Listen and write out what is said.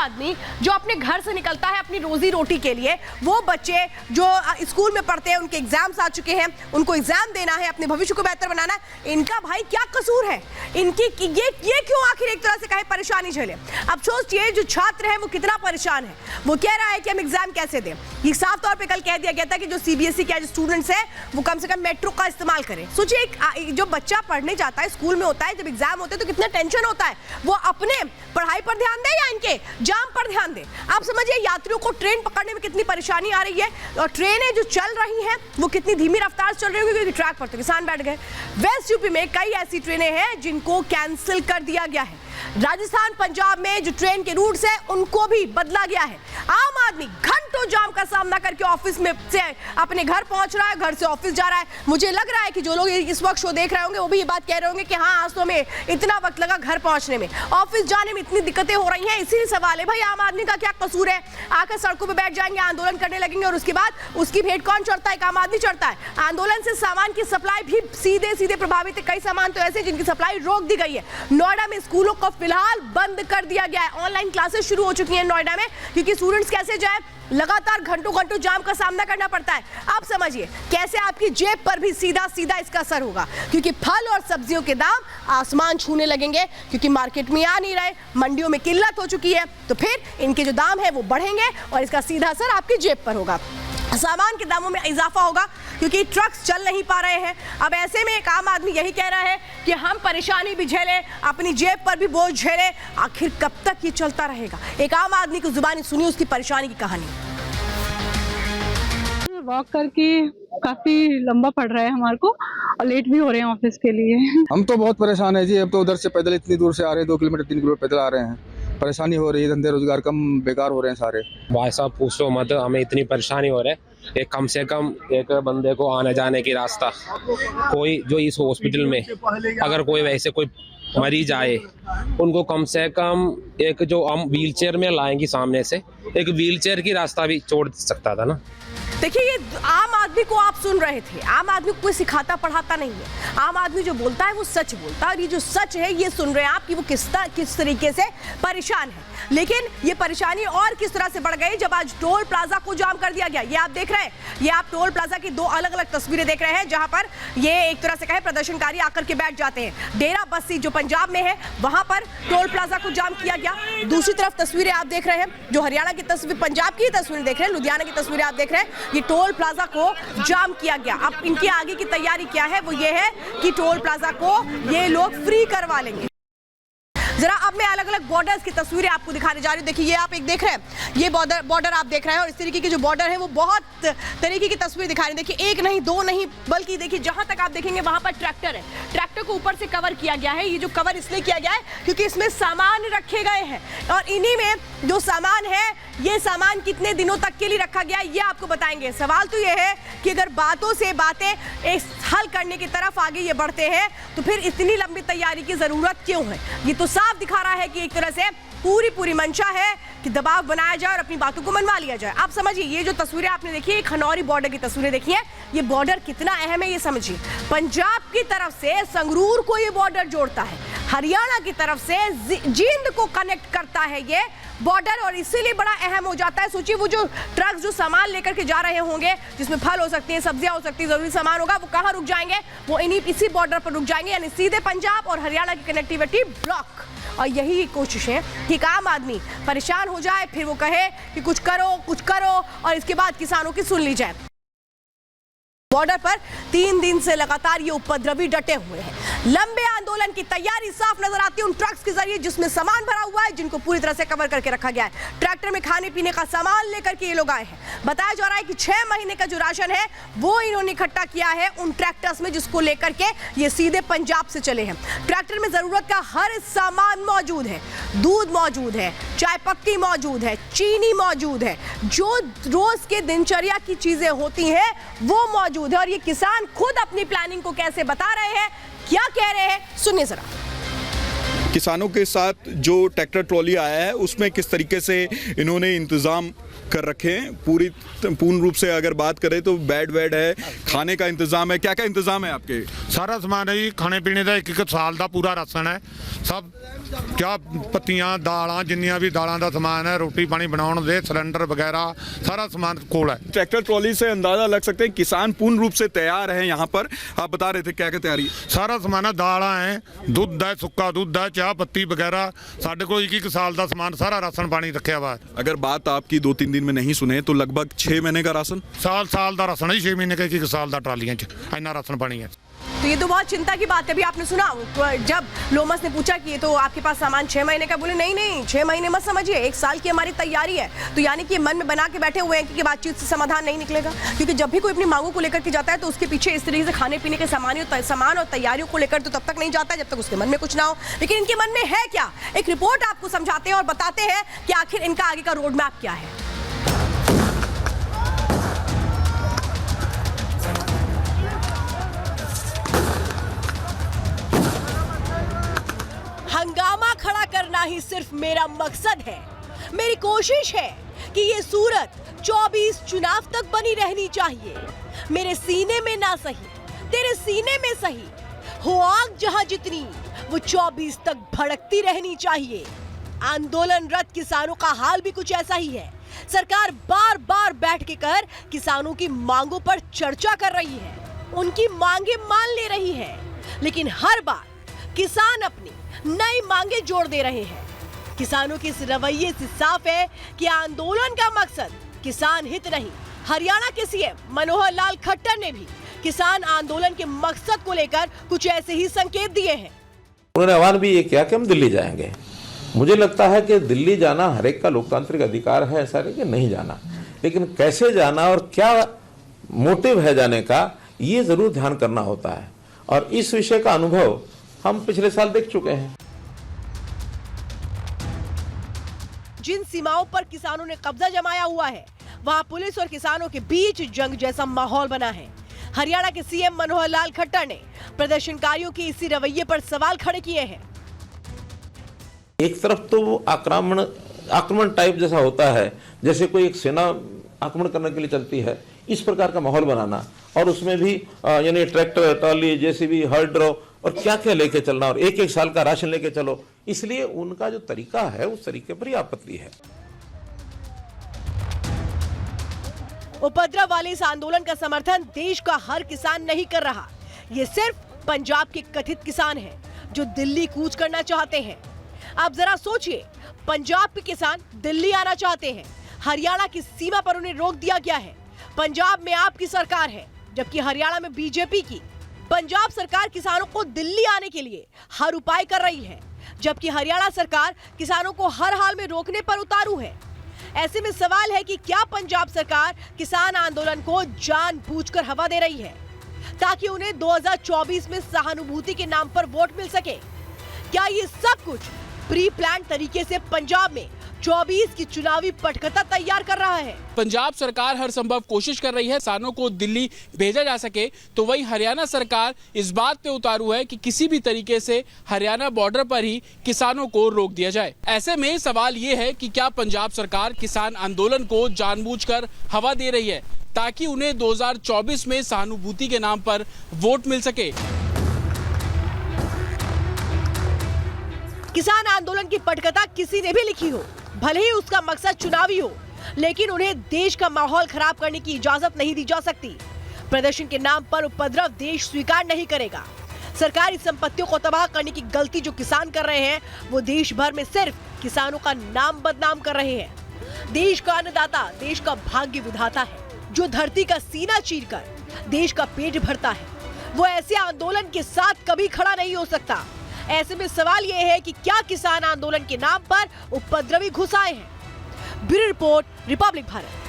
आदमी जो अपने घर से निकलता है अपनी रोजी रोटी के लिए, वो बच्चे जो स्कूल में पढ़ते हैं, उनके एग्जाम्स आ चुके हैं, उनको एग्जाम देना है, अपने भविष्य को बेहतर बनाना है, इनका भाई क्या कसूर है? इनकी ये क्यों आखिर एक तरह से कहे परेशानी झेले? अब सोचिए जो छात्र है वो कितना परेशान है। वो कह रहा है कि हम एग्जाम कैसे दें। ये साफ तौर पे कल कह दिया गया था कि जो सीबीएसई के जो स्टूडेंट्स हैं वो कम से कम मेट्रो का इस्तेमाल करें। सोचिए जो बच्चा पढ़ने जाता है, स्कूल में होता है, जब एग्जाम होते हैं तो कितना टेंशन होता है। वो अपने पढ़ाई पर ध्यान दे या इनके जाम पर ध्यान दे? आप समझिए यात्रियों को ट्रेन पकड़ने में कितनी परेशानी आ रही है, और ट्रेनें जो चल रही हैं वो कितनी धीमी रफ्तार से चल रही होगी क्योंकि ट्रैक पर तो किसान बैठ गए। वेस्ट यूपी में कई ऐसी ट्रेनें हैं जिनको कैंसिल कर दिया गया है। राजस्थान पंजाब में जो ट्रेन के रूट्स है उनको भी बदला गया है। आम आदमी घंटों जाम का सामना करके ऑफिस में से अपने घर पहुंच रहा है, घर से ऑफिस जा रहा है। मुझे लग रहा है कि जो लोग इस वक्त शो देख रहे होंगे वो भी ये बात कह रहे होंगे कि हाँ आज तो हमें इतना वक्त लगा घर पहुंचने में, ऑफिस जाने में इतनी दिक्कतें हो रही हैं। इसीलिए सवाल है भाई आम आदमी का क्या कसूर है? आकर सड़कों पर बैठ जाएंगे, आंदोलन करने लगेंगे और उसके बाद उसकी भेंट कौन चढ़ता है? आम आदमी चढ़ता है। आंदोलन से सामान की सप्लाई भी सीधे प्रभावित है। कई सामान तो ऐसे जिनकी सप्लाई रोक दी गई है। नोएडा में स्कूलों को फिलहाल बंद कर दिया गया है। ऑनलाइन क्लासेस शुरू हो चुकी हैं नोएडा में, क्योंकि स्टूडेंट्स कैसे जाए, लगातार घंटों जाम का सामना करना पड़ता है। आप समझिए कैसे आपकी जेब पर भी सीधा इसका असर होगा, क्योंकि फल और सब्जियों के दाम आसमान छूने लगेंगे, क्योंकि मार्केट में आ नहीं रहे, मंडियों में किल्लत हो चुकी है, तो फिर इनके जो दाम है वो बढ़ेंगे और इसका सीधा असर आपकी जेब पर होगा। सामान के दामों में इजाफा होगा क्योंकि ट्रक्स चल नहीं पा रहे हैं। अब ऐसे में एक आम आदमी यही कह रहा है कि हम परेशानी भी झेले, अपनी जेब पर भी बोझ झेले। आखिर कब तक ये चलता रहेगा? एक आम आदमी की जुबानी सुनी उसकी परेशानी की कहानी। वॉक करके काफी लंबा पड़ रहा है हमारे को और लेट भी हो रहे हैं ऑफिस के लिए। हम तो बहुत परेशान है जी। अब तो उधर से पैदल इतनी दूर से आ रहे हैं, 2 किलोमीटर 3 किलोमीटर पैदल आ रहे हैं। परेशानी हो रही है, धंधे रोजगार कम बेकार हो रहे हैं सारे। भाई साहब पूछो मत, हमें इतनी परेशानी हो रही है। एक कम से कम एक बंदे को आने जाने की रास्ता, कोई जो इस हॉस्पिटल में अगर कोई वैसे कोई मरीज आए, उनको कम से कम एक जो हम व्हील चेयर में लाएंगे सामने से, एक व्हील चेयर की रास्ता भी छोड़ सकता था ना। देखिए ये आम आदमी को आप सुन रहे थे। आम आदमी को कोई सिखाता पढ़ाता नहीं है। आम आदमी जो बोलता है वो सच बोलता है, और ये जो सच है ये सुन रहे हैं आप कि वो किस तरीके से परेशान है। लेकिन ये परेशानी और किस तरह से बढ़ गई जब आज टोल प्लाजा को जाम कर दिया गया। ये आप देख रहे हैं, ये आप टोल प्लाजा की 2 अलग-अलग तस्वीरें देख रहे हैं, जहां पर ये एक तरह से कहे प्रदर्शनकारी आकर के बैठ जाते हैं। डेरा बस्सी जो पंजाब में है वहां पर टोल प्लाजा को जाम किया गया। दूसरी तरफ तस्वीरें आप देख रहे हैं जो हरियाणा की तस्वीर, पंजाब की तस्वीरें देख रहे हैं, लुधियाना की तस्वीरें आप देख रहे हैं। ये टोल प्लाजा को जाम किया गया। अब इनकी आगे की तैयारी क्या है? वो ये है कि टोल प्लाजा को ये लोग फ्री करवा लेंगे। जरा अब मैं अलग अलग बॉर्डर्स की तस्वीरें आपको दिखाने जा रही हूँ। देखिए ये आप एक देख रहे हैं, ये बॉर्डर आप देख रहे हैं, और इस तरीके की जो बॉर्डर है वो बहुत तरीके की तस्वीर दिखा रही है। देखिए 1 नहीं 2 नहीं, बल्कि देखिए जहां तक आप देखेंगे वहां पर ट्रैक्टर है। ट्रैक्टर को ऊपर से कवर किया गया है। ये जो कवर इसलिए किया गया है क्योंकि इसमें सामान रखे गए हैं, और इन्हीं में जो सामान है ये सामान कितने दिनों तक के लिए रखा गया है ये आपको बताएंगे। सवाल तो ये है कि अगर बातों से बातें हल करने की तरफ आगे ये बढ़ते हैं तो फिर इतनी लंबी तैयारी की जरूरत क्यों है? ये तो साफ दिखा रहा है कि एक तरह से पूरी मंशा है कि दबाव बनाया जाए और अपनी बातों को मनवा लिया जाए। आप समझिए ये जो तस्वीरें आपने देखी है, खनौरी बॉर्डर की तस्वीरें देखी है। ये बॉर्डर कितना अहम है ये समझिए। पंजाब की तरफ से संगरूर को ये बॉर्डर जोड़ता है, हरियाणा की तरफ से जींद को कनेक्ट करता है ये बॉर्डर, और इसीलिए बड़ा अहम हो जाता है। सोचिए वो जो ट्रक्स जो सामान लेकर के जा रहे होंगे, जिसमें फल हो सकती है, सब्जियां हो सकती है, जरूरी सामान होगा, वो कहाँ रुक जाएंगे? वो इसी बॉर्डर पर रुक जाएंगे, यानी सीधे पंजाब और हरियाणा की कनेक्टिविटी ब्लॉक। और यही कोशिश है कि आम आदमी परेशान हो जाए, फिर वो कहे कि कुछ करो और इसके बाद किसानों की सुन ली जाए। बॉर्डर पर 3 दिन से लगातार ये उपद्रवी डटे हुए हैं। लंबे आंदोलन की तैयारी साफ नजर आती है उन ट्रक्स के जरिए जिसमें सामान भरा हुआ है, जिनको पूरी तरह से कवर करके रखा गया है। ट्रैक्टर में खाने पीने का सामान लेकर के ये लोग आए हैं। बताया जा रहा है कि 6 महीने का जो राशन है वो इन्होंने इकट्ठा किया है उन ट्रैक्टर्स में, जिसको लेकर के ये सीधे पंजाब से चले हैं। ट्रैक्टर में जरूरत का हर सामान मौजूद है। दूध मौजूद है, चाय पत्ती मौजूद है, चीनी मौजूद है, जो रोज के दिनचर्या की चीजें होती हैं वो मौजूद है। और ये किसान खुद अपनी प्लानिंग को कैसे बता रहे हैं, क्या कह रहे हैं, सुनिए जरा। किसानों के साथ जो ट्रैक्टर ट्रॉली आया है उसमें किस तरीके से इन्होंने इंतज़ाम कर रखे हैं। पूर्ण रूप से अगर बात करें तो बेड वेड है, खाने का इंतज़ाम है, क्या क्या इंतज़ाम है आपके? सारा समान है जी, खाने पीने का 1 साल का पूरा राशन है, सब ਚਾਹ ਪੱਤੀਆਂ ਦਾਲਾਂ ਜਿੰਨੀਆਂ ਵੀ ਦਾਲਾਂ ਦਾ ਸਮਾਨ ਹੈ ਰੋਟੀ ਪਾਣੀ ਬਣਾਉਣ ਦੇ ਸਿਲੰਡਰ वगैरह सारा सामान कोल है। ट्रैक्टर ट्रॉली से अंदाजा लग सकते हैं किसान पूर्ण रूप से तैयार है। यहाँ पर आप बता रहे थे क्या क्या तैयारी है? सारा सामान है दालां है दुੱਧ है सुक्का दुੱਧ है चाह पत्ती वगैरह साढ़े को 1 साल का सामान सारा राशन पानी रखा हुआ है। अगर बात आपकी 2-3 दिन में नहीं सुने तो लगभग 6 महीने का राशन साल का राशन है 6 महीने का 1 साल का ट्रालियां च इन्ना राशन पानी है। तो ये तो बहुत चिंता की बात है। अभी आपने सुना जब लोमस ने पूछा कि ये तो आपके पास सामान 6 महीने का, बोले नहीं 6 महीने मत समझिए, 1 साल की हमारी तैयारी है। तो यानी कि मन में बना के बैठे हुए हैं कि बातचीत से समाधान नहीं निकलेगा, क्योंकि जब भी कोई अपनी मांगों को लेकर के जाता है तो उसके पीछे इस तरीके से खाने पीने के सामान और तैयारियों को लेकर तो तब तक नहीं जाता है जब तक उसके मन में कुछ ना हो। लेकिन इनके मन में है क्या, एक रिपोर्ट आपको समझाते हैं और बताते हैं कि आखिर इनका आगे का रोड मैप क्या है। हंगामा खड़ा करना ही सिर्फ मेरा मकसद है। मेरी कोशिश है कि ये सूरत 24 चुनाव तक बनी रहनी चाहिए। मेरे सीने में ना सही, तेरे सीने में सही, हो आग जहां जितनी वो 24 तक भड़कती रहनी चाहिए। आंदोलनरत किसानों का हाल भी कुछ ऐसा ही है। सरकार बार बार बैठ के कर किसानों की मांगों पर चर्चा कर रही है, उनकी मांगे मान ले रही है, लेकिन हर बार किसान अपनी नई मांगे जोड़ दे रहे हैं। किसानों के इस रवैये से साफ है कि आंदोलन का मकसद किसान हित नहीं। हरियाणा के सीएम मनोहर लाल खट्टर ने भी किसान आंदोलन के मकसद को लेकर कुछ ऐसे ही संकेत दिए हैं। उन्होंने आह्वान भी ये किया कि हम दिल्ली जाएंगे। मुझे लगता है कि दिल्ली जाना हर एक का लोकतांत्रिक अधिकार है, ऐसा नहीं कि नहीं जाना, लेकिन कैसे जाना और क्या मोटिव है जाने का ये जरूर ध्यान करना होता है। और इस विषय का अनुभव हम पिछले साल देख चुके हैं। जिन सीमाओं पर किसानों ने कब्जा जमाया हुआ है वहां पुलिस और किसानों के बीच जंग जैसा माहौल बना है। हरियाणा के सीएम मनोहर लाल खट्टर ने प्रदर्शनकारियों के इसी रवैये पर सवाल खड़े किए हैं। एक तरफ तो वो आक्रमण टाइप जैसा होता है, जैसे कोई एक सेना आक्रमण करने के लिए चलती है, इस प्रकार का माहौल बनाना, और उसमें भी यानी ट्रैक्टर ट्रॉली जेसीबी हर्ड्रो और क्या क्या लेके चलना, और 1 साल का राशन लेके चलो। इसलिए उनका जो तरीका है उस तरीके पर ही आपत्ति है। उपद्रव वाले इस आंदोलन का समर्थन देश का हर किसान नहीं कर रहा। ये सिर्फ पंजाब के कथित किसान हैं जो दिल्ली कूच करना चाहते हैं। आप जरा सोचिए, पंजाब के किसान दिल्ली आना चाहते हैं, हरियाणा की सीमा पर उन्हें रोक दिया गया है। पंजाब में आपकी सरकार है जबकि हरियाणा में बीजेपी की। पंजाब सरकार किसानों को दिल्ली आने के लिए हर उपाय कर रही है, जबकि हरियाणा सरकार किसानों को हर हाल में रोकने पर उतारू है। ऐसे में सवाल है कि क्या पंजाब सरकार किसान आंदोलन को जानबूझकर हवा दे रही है ताकि उन्हें 2024 में सहानुभूति के नाम पर वोट मिल सके? क्या ये सब कुछ प्री प्लान तरीके से पंजाब में 24 की चुनावी पटकथा तैयार कर रहा है? पंजाब सरकार हर संभव कोशिश कर रही है किसानों को दिल्ली भेजा जा सके, तो वही हरियाणा सरकार इस बात पे उतारू है कि किसी भी तरीके से हरियाणा बॉर्डर पर ही किसानों को रोक दिया जाए। ऐसे में सवाल ये है कि क्या पंजाब सरकार किसान आंदोलन को जानबूझकर हवा दे रही है ताकि उन्हें 2024 में सहानुभूति के नाम पर वोट मिल सके? किसान आंदोलन की पटकथा किसी ने भी लिखी हो, भले ही उसका मकसद चुनावी हो, लेकिन उन्हें देश का माहौल खराब करने की इजाजत नहीं दी जा सकती। प्रदर्शन के नाम पर उपद्रव देश स्वीकार नहीं करेगा। सरकारी संपत्तियों को तबाह करने की गलती जो किसान कर रहे हैं वो देश भर में सिर्फ किसानों का नाम बदनाम कर रहे हैं। देश का अन्नदाता देश का भाग्य विधाता है, जो धरती का सीना चीरकर देश का पेट भरता है, वो ऐसे आंदोलन के साथ कभी खड़ा नहीं हो सकता। ऐसे में सवाल यह है कि क्या किसान आंदोलन के नाम पर उपद्रवी घुस आए हैं? Bureau report, Republic Bharat.